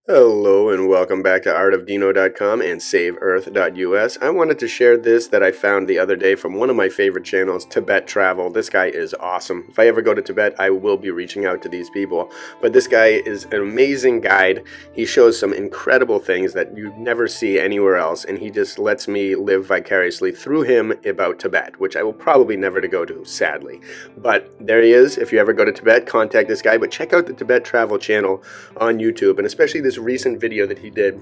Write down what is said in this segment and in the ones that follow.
Hello and welcome back to artofdino.com and saveearth.us. I wanted to share this that I found the other day from one of my favorite channels, Tibet Travel. This guy is awesome. If I ever go to Tibet, I will be reaching out to these people. But this guy is an amazing guide. He shows some incredible things that you never see anywhere else, and he just lets me live vicariously through him about Tibet, which I will probably never to go to, sadly. But there he is. If you ever go to Tibet, contact this guy. But check out the Tibet Travel channel on YouTube, and especially this recent video that he did,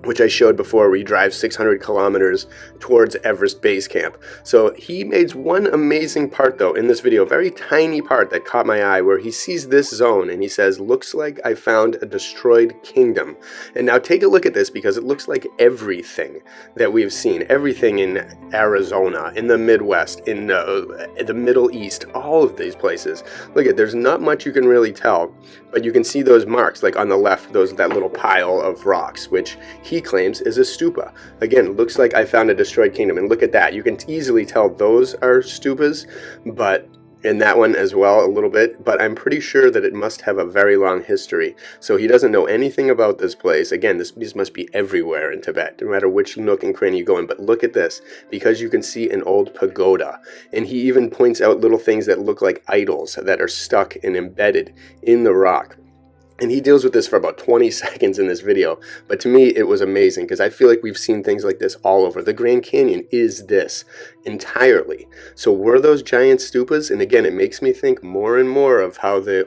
which I showed before, where he drives 600 kilometers towards Everest Base Camp. So he made one amazing part, though, in this video, a very tiny part that caught my eye, where he sees this zone and he says, "Looks like I found a destroyed kingdom." And now take a look at this, because it looks like everything that we've seen, everything in Arizona, in the Midwest, in the Middle East, all of these places. Look at, there's not much you can really tell, but you can see those marks, like on the left, that little pile of rocks, which he claims is a stupa. Again, looks like I found a destroyed kingdom, and look at that. You can easily tell those are stupas, but in that one as well a little bit, but I'm pretty sure that it must have a very long history. So he doesn't know anything about this place. Again, these must be everywhere in Tibet, no matter which nook and cranny you go in. But look at this, because you can see an old pagoda, and he even points out little things that look like idols that are stuck and embedded in the rock. And he deals with this for about 20 seconds in this video. But to me, it was amazing, because I feel like we've seen things like this all over. The Grand Canyon is this entirely. So were those giant stupas? And again, it makes me think more and more of how the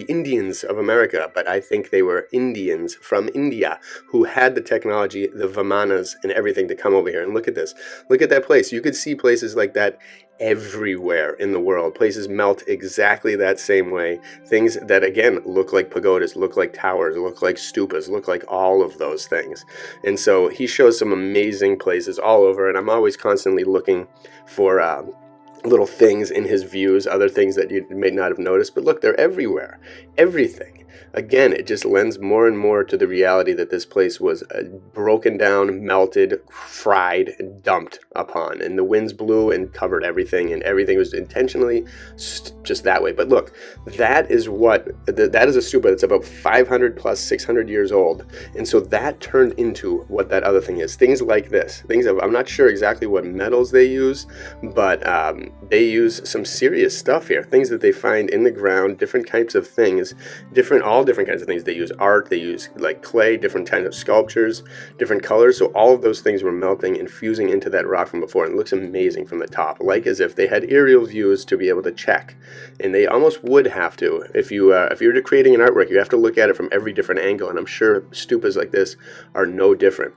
Indians of America, but I think they were Indians from India who had the technology, the Vimanas and everything to come over here. And look at this. Look at that place. You could see places like that everywhere in the world. Places melt exactly that same way. Things that, again, look like pagodas, look like towers, look like stupas, look like all of those things. And so he shows some amazing places all over, and I'm always constantly looking for little things in his views, other things that you may not have noticed. But look, they're everywhere. Everything. Again, it just lends more and more to the reality that this place was broken down, melted, fried, and dumped upon. And the winds blew and covered everything, and everything was intentionally just that way. But look, that is a stupa that's about 500 plus 600 years old. And so that turned into what that other thing is. Things like this. I'm not sure exactly what metals they use, but they use some serious stuff here. Things that they find in the ground, different types of things, all different kinds of things. They use art, they use like clay, different kinds of sculptures, different colors. So all of those things were melting and fusing into that rock from before, and it looks amazing from the top, like as if they had aerial views to be able to check. And they almost would have to. If you're creating an artwork, you have to look at it from every different angle, and I'm sure stupas like this are no different.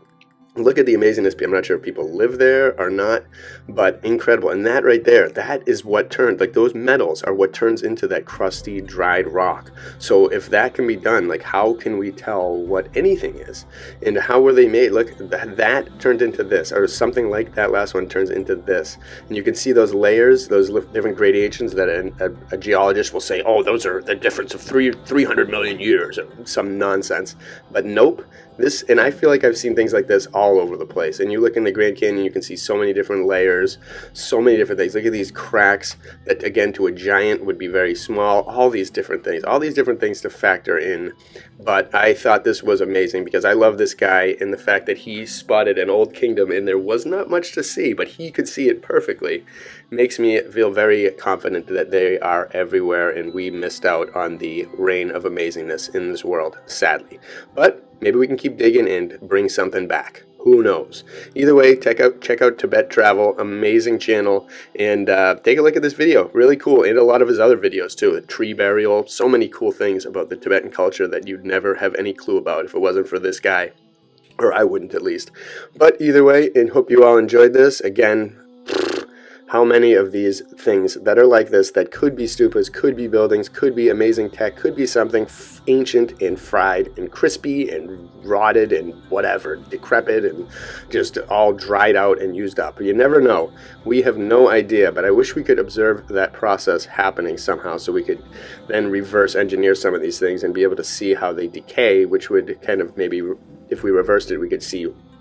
Look at the amazingness. I'm not sure if people live there or not, but incredible. And that right there, that is what turned, like those metals are what turns into that crusty, dried rock. So if that can be done, like how can we tell what anything is? And how were they made? Look, that turned into this, or something like that last one turns into this. And you can see those layers, those different gradations that a geologist will say, oh, those are the difference of 300 million years, or some nonsense. But nope. And I feel like I've seen things like this all over the place. And you look in the Grand Canyon, you can see so many different layers, so many different things. Look at these cracks that, again, to a giant would be very small. All these different things to factor in. But I thought this was amazing, because I love this guy and the fact that he spotted an old kingdom and there was not much to see, but he could see it perfectly. Makes me feel very confident that they are everywhere, and we missed out on the reign of amazingness in this world, sadly. But maybe we can keep digging and bring something back. Who knows? Either way, check out Tibet Travel, amazing channel, and take a look at this video. Really cool, and a lot of his other videos too. Tree burial, so many cool things about the Tibetan culture that you'd never have any clue about if it wasn't for this guy, or I wouldn't at least. But either way, and hope you all enjoyed this. Again, how many of these things that are like this, that could be stupas, could be buildings, could be amazing tech, could be something ancient and fried and crispy and rotted and whatever, decrepit and just all dried out and used up. You never know. We have no idea, but I wish we could observe that process happening somehow, so we could then reverse engineer some of these things and be able to see how they decay, which would kind of maybe, if we reversed it, we could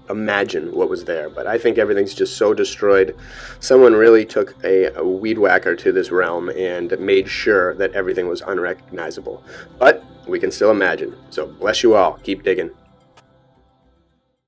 imagine what was there. But I think everything's just so destroyed. Someone really took a weed whacker to this realm and made sure that everything was unrecognizable. But we can still imagine. So bless you all. Keep digging.